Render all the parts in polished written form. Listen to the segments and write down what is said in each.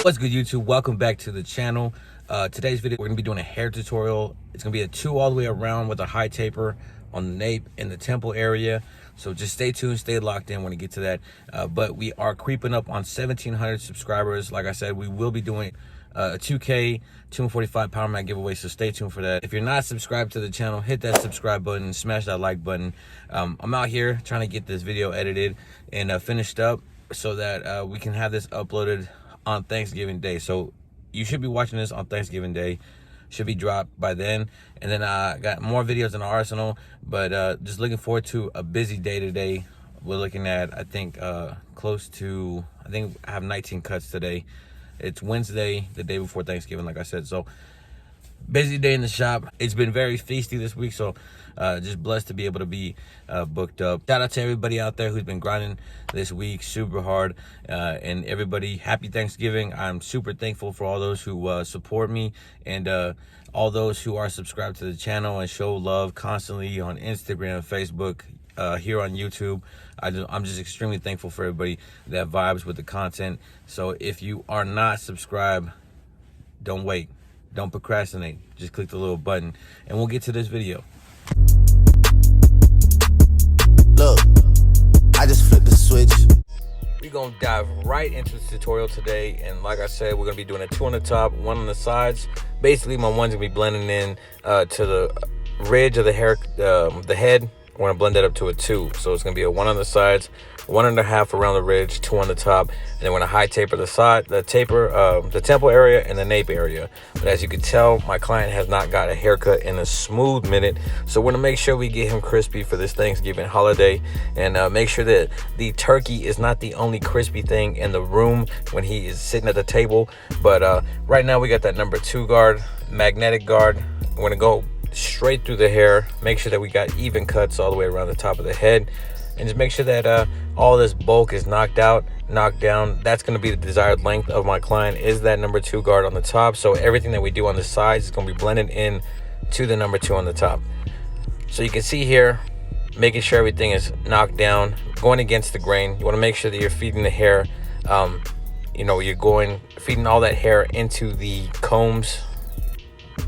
What's good, YouTube? Welcome back to the channel. Today's video, we're gonna be doing a hair tutorial. It's gonna be a 2 all the way around with a high taper on the nape in the temple area. So just stay tuned, stay locked in when we get to that. But we are creeping up on 1,700 subscribers. Like I said, we will be doing a 2K 245 power mat giveaway, so stay tuned for that. If you're not subscribed to the channel, hit that subscribe button, smash that like button. I'm out here trying to get this video edited and finished up so that we can have this uploaded on Thanksgiving Day. So you should be watching this on Thanksgiving Day. Should be dropped by then. And then I got more videos in the arsenal, but just looking forward to a busy day today. We're looking at, I think I have 19 cuts today. It's Wednesday, the day before Thanksgiving, like I said. So busy day in the shop. It's been very feisty this week, so just blessed to be able to be booked up. Shout out to everybody out there who's been grinding this week super hard, and everybody, happy Thanksgiving. I'm super thankful for all those who support me, and all those who are subscribed to the channel and show love constantly on Instagram, Facebook, here on YouTube. I'm just extremely thankful for everybody that vibes with the content. So if you are not subscribed, don't wait. Don't procrastinate. Just click the little button and we'll get to this video. Look, I just flipped the switch. We're gonna dive right into this tutorial today, and like I said, we're gonna be doing a 2 on the top, 1 on the sides. Basically, my one's gonna be blending in to the ridge of the hair, the head. We're gonna blend that up to a 2, so it's gonna be a 1 on the sides, 1.5 around the ridge, 2 on the top, and then we're gonna high taper the side, the temple area and the nape area. But as you can tell, my client has not got a haircut in a smooth minute, so we're gonna make sure we get him crispy for this Thanksgiving holiday, and make sure that the turkey is not the only crispy thing in the room when he is sitting at the table. But right now we got that number 2 guard, magnetic guard. We're gonna go straight through the hair, make sure that we got even cuts all the way around the top of the head, and just make sure that all this bulk is knocked down. That's going to be the desired length of my client, is that number 2 guard on the top. So everything that we do on the sides is going to be blended in to the number 2 on the top. So you can see here, making sure everything is knocked down, going against the grain. You want to make sure that you're feeding the hair, you're feeding all that hair into the combs,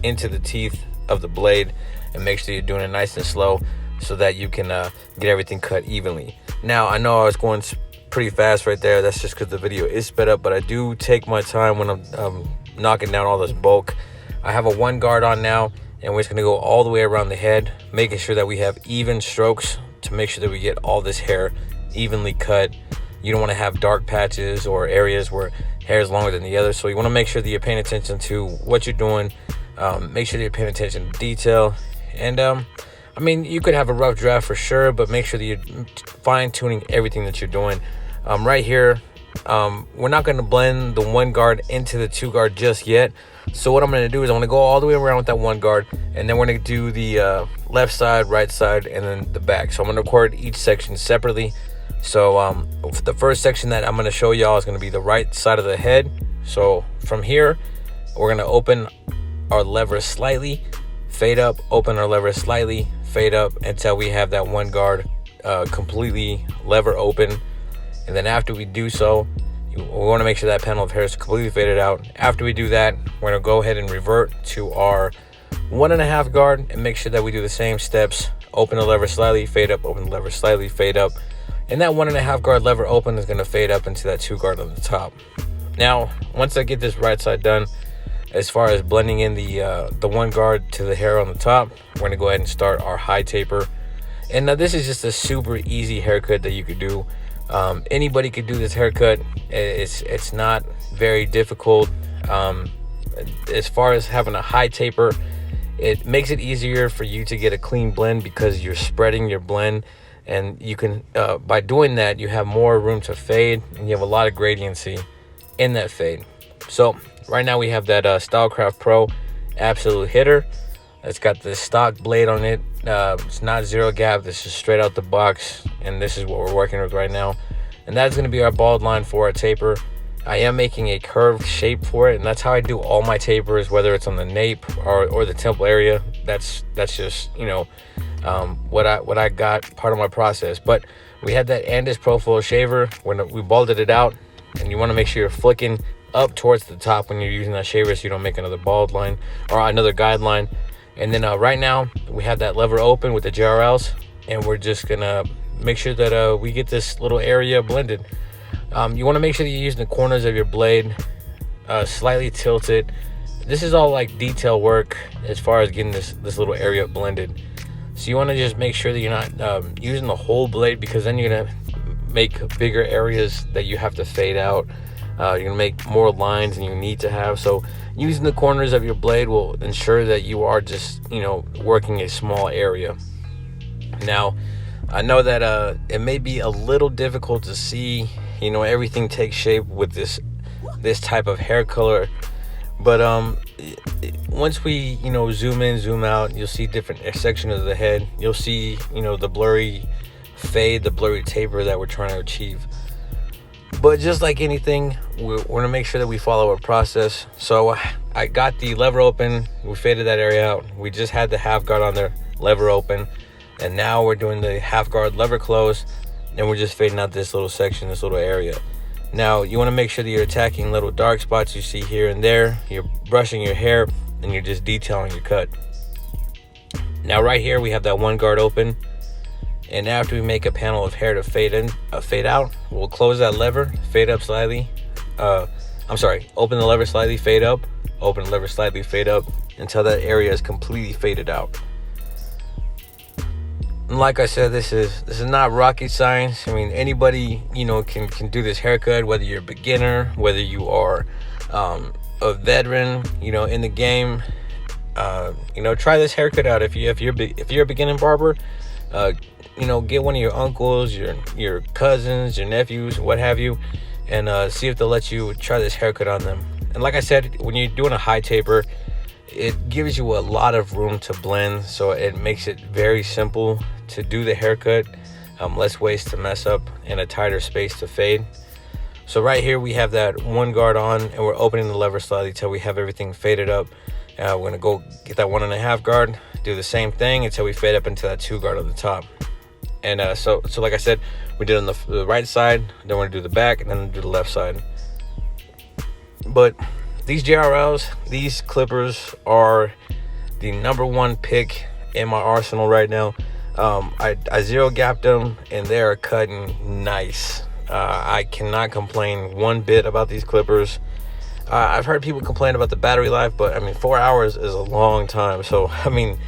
into the teeth of the blade, and make sure you're doing it nice and slow so that you can get everything cut evenly. Now, I know I was going pretty fast right there. That's just because the video is sped up, but I do take my time when I'm knocking down all this bulk. I have a 1 guard on now, and we're just going to go all the way around the head, making sure that we have even strokes to make sure that we get all this hair evenly cut. You don't want to have dark patches or areas where hair is longer than the other, so you want to make sure that you're paying attention to what you're doing. Make sure that you're paying attention to detail, and I mean, you could have a rough draft for sure, but make sure that you're fine-tuning everything that you're doing. Right here, we're not going to blend the 1 guard into the 2 guard just yet. So what I'm going to do is I'm going to go all the way around with that 1 guard, and then we're going to do the left side, right side, and then the back. So I'm going to record each section separately. So the first section that I'm going to show y'all is going to be the right side of the head. So from here, we're going to open our lever slightly, fade up, open our lever slightly, fade up until we have that 1 guard completely lever open. And then after we do so, we want to make sure that panel of hair is completely faded out. After we do that, we're going to go ahead and revert to our 1.5 guard and make sure that we do the same steps. Open the lever slightly, fade up, open the lever slightly, fade up. And that 1.5 guard lever open is going to fade up into that 2 guard on the top. Now, once I get this right side done, as far as blending in the 1 guard to the hair on the top, we're going to go ahead and start our high taper. And now this is just a super easy haircut that you could do. Anybody could do this haircut. It's not very difficult. As far as having a high taper, it makes it easier for you to get a clean blend because you're spreading your blend, and you can by doing that, you have more room to fade, and you have a lot of gradiency in that fade. So right now we have that Stylecraft Pro Absolute Hitter. It's got the stock blade on it. It's not zero gap. This is straight out the box, and this is what we're working with right now. And that's going to be our bald line for our taper. I am making a curved shape for it, and that's how I do all my tapers, whether it's on the nape or the temple area. That's just, you know, what I got, part of my process. But we had that Andis Profile shaver when we balded it out, and you want to make sure you're flicking up towards the top when you're using that shaver, so you don't make another bald line or another guideline. And then right now we have that lever open with the JRLs, and we're just gonna make sure that we get this little area blended. You want to make sure that you're using the corners of your blade slightly tilted. This is all like detail work as far as getting this little area blended. So you want to just make sure that you're not using the whole blade, because then you're gonna make bigger areas that you have to fade out. You're gonna make more lines than you need to have. So using the corners of your blade will ensure that you are just, working a small area. Now, I know that it may be a little difficult to see, everything take shape with this type of hair color, but once we, zoom in, zoom out, you'll see different sections of the head. You'll see, the blurry fade, the blurry taper that we're trying to achieve. But just like anything, we're gonna make sure that we follow a process. So I got the lever open, we faded that area out. We just had the half guard on there, lever open, and now we're doing the half guard, lever close, and we're just fading out this little section, this little area. Now you want to make sure that you're attacking little dark spots you see here and there. You're brushing your hair, and you're just detailing your cut. Now right here we have that one guard open, and after we make a panel of hair to fade out, we'll close that lever, fade up slightly. Open the lever slightly, fade up, open the lever slightly, fade up, until that area is completely faded out. And like I said, this is not rocket science. I mean, anybody, can do this haircut, whether you're a beginner, whether you are a veteran, in the game. Try this haircut out. If you're a beginning barber, get one of your uncles, your cousins, your nephews, what have you, and see if they'll let you try this haircut on them. And like I said, when you're doing a high taper, it gives you a lot of room to blend, so it makes it very simple to do the haircut, less waste to mess up, and a tighter space to fade. So right here we have that one guard on, and we're opening the lever slightly till we have everything faded up. We're gonna go get that 1.5 guard, do the same thing until we fade up into that 2 guard on the top. And so like I said, we did on the right side, then we're gonna do the back, and then do the left side. But these JRLs, these clippers are the #1 pick in my arsenal right now. I zero gapped them, and they are cutting nice. I cannot complain one bit about these clippers. I've heard people complain about the battery life, but I mean, 4 hours is a long time. So I mean,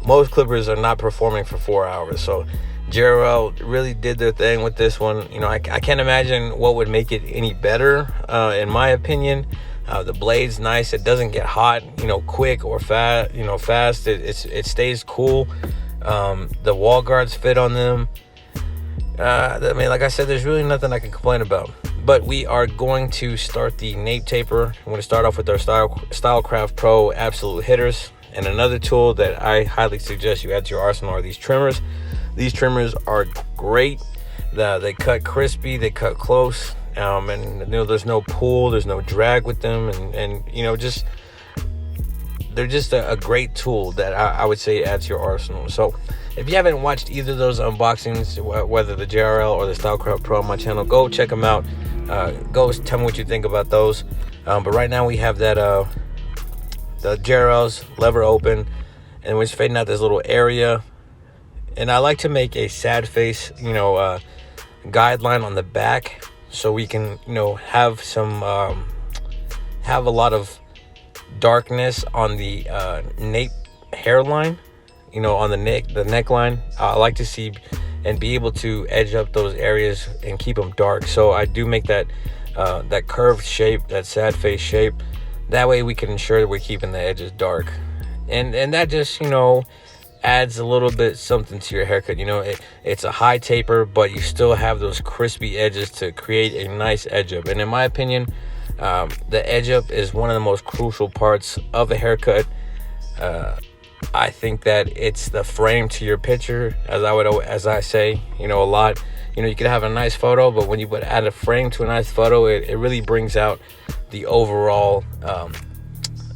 most clippers are not performing for 4 hours. So JRL really did their thing with this one. I can't imagine what would make it any better, in my opinion. The blade's nice. It doesn't get hot, quick or fast. It stays cool. The wall guards fit on them. I mean, like I said, there's really nothing I can complain about. But we are going to start the Nape Taper. I'm going to start off with our Stylecraft Pro Absolute Hitters. And another tool that I highly suggest you add to your arsenal are these trimmers. These trimmers are great. They cut crispy, they cut close, and there's no pull, there's no drag with them, and they're just a great tool that I would say add to your arsenal. So if you haven't watched either of those unboxings, whether the JRL or the Stylecraft Pro on my channel, go check them out. Go tell me what you think about those. But right now we have that the JRL's lever open, and we're just fading out this little area. And I like to make a sad face, guideline on the back, so we can, have some, have a lot of darkness on the nape hairline, on the neckline. I like to see and be able to edge up those areas and keep them dark. So I do make that curved shape, that sad face shape. That way we can ensure that we're keeping the edges dark, and that just adds a little bit something to your haircut. It's a high taper, but you still have those crispy edges to create a nice edge up. And in my opinion, the edge up is one of the most crucial parts of a haircut. I think that it's the frame to your picture, as I say, a lot. You could have a nice photo, but when you would add a frame to a nice photo, it really brings out the overall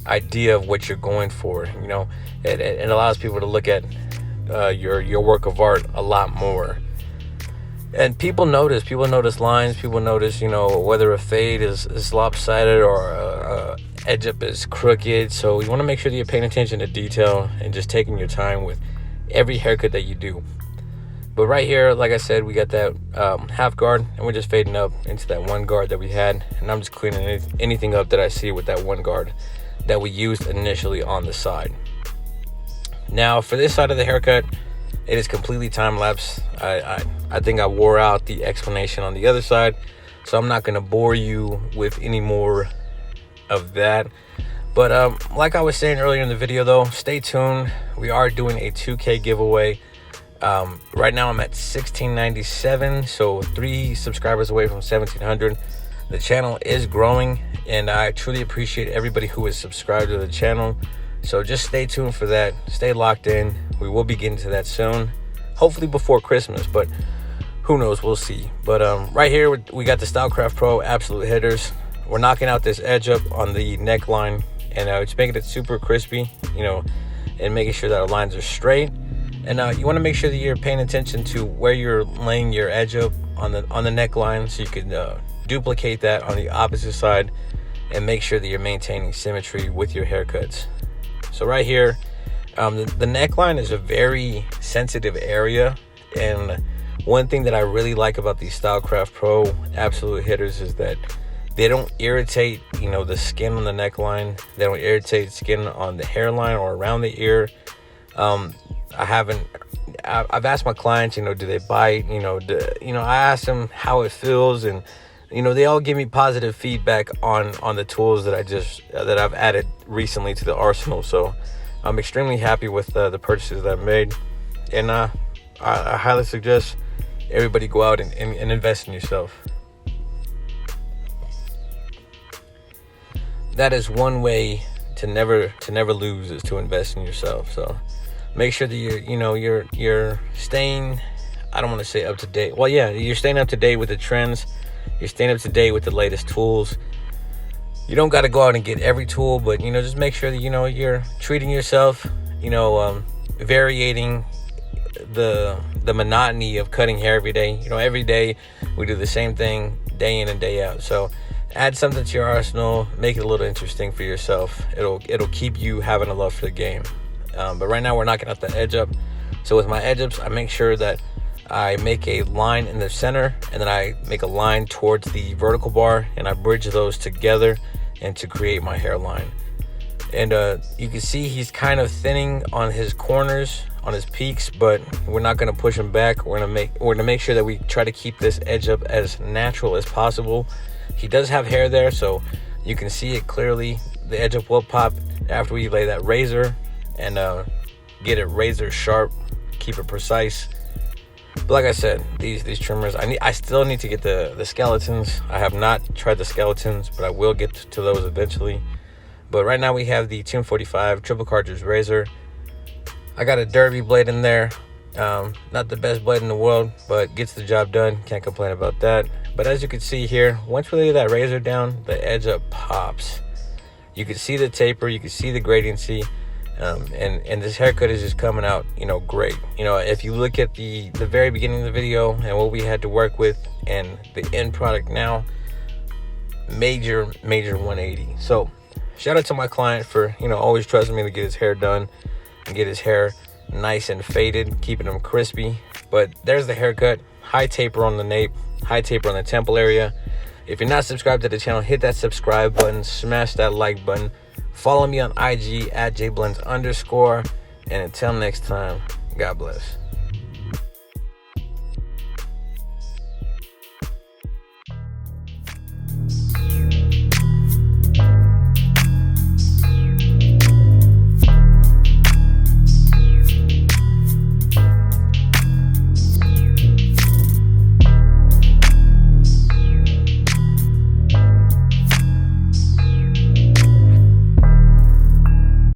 idea of what you're going for. It allows people to look at your work of art a lot more. And people notice lines, people notice, whether a fade is lopsided or a edge up is crooked. So you want to make sure that you're paying attention to detail and just taking your time with every haircut that you do. But right here, like I said, we got that half guard, and we're just fading up into that one guard that we had. And I'm just cleaning anything up that I see with that one guard that we used initially on the side. Now, for this side of the haircut, it is completely time-lapse. I think I wore out the explanation on the other side, so I'm not going to bore you with any more of that. But like I was saying earlier in the video, though, stay tuned. We are doing a 2K giveaway. Right now I'm at 1697, so 3 subscribers away from 1700. The channel is growing, and I truly appreciate everybody who is subscribed to the channel. So just stay tuned for that. Stay locked in. We will be getting to that soon, hopefully before Christmas, but who knows, we'll see. But right here we got the Stylecraft Pro absolute hitters. We're knocking out this edge up on the neckline, and it's making it super crispy, and making sure that our lines are straight. And you want to make sure that you're paying attention to where you're laying your edge up on the neckline, so you can duplicate that on the opposite side and make sure that you're maintaining symmetry with your haircuts. So right here, the neckline is a very sensitive area, and one thing that I really like about these Stylecraft Pro absolute hitters is that they don't irritate, the skin on the neckline. They don't irritate skin on the hairline or around the ear. I've asked my clients, do they bite? I asked them how it feels, and they all give me positive feedback on the tools that I've added recently to the arsenal. So I'm extremely happy with the purchases that I've made, and I highly suggest everybody go out and invest in yourself. That is one way to never lose, is to invest in yourself. So make sure that you're staying, I don't want to say up to date. Well, yeah, you're staying up to date with the trends. You're staying up to date with the latest tools. You don't got to go out and get every tool, but just make sure that you're treating yourself, varying the monotony of cutting hair every day. Every day we do the same thing day in and day out. So add something to your arsenal, make it a little interesting for yourself. It'll keep you having a love for the game. But right now we're knocking out the edge up. So with my edge ups, I make sure that I make a line in the center, and then I make a line towards the vertical bar, and I bridge those together and to create my hairline. And you can see he's kind of thinning on his corners, on his peaks, but we're not going to push him back. We're going to make sure that we try to keep this edge up as natural as possible. He does have hair there, so you can see it clearly. The edge up will pop after we lay that razor and get it razor sharp, keep it precise. But like I said, these trimmers, I still need to get the skeletons. I have not tried the skeletons, but I will get to those eventually. But right now we have the 245 triple cartridge razor. I got a derby blade in there. Not the best blade in the world, but gets the job done. Can't complain about that. But as you can see here, once we lay that razor down, the edge up pops. You can see the taper, you can see the gradiency. And this haircut is just coming out, great. If you look at the very beginning of the video and what we had to work with and the end product now, major 180. So shout out to my client for, always trusting me to get his hair done and get his hair nice and faded, keeping him crispy. But there's the haircut. High taper on the nape, high taper on the temple area. If you're not subscribed to the channel, hit that subscribe button, smash that like button. Follow me on IG at jblends_. And until next time, God bless.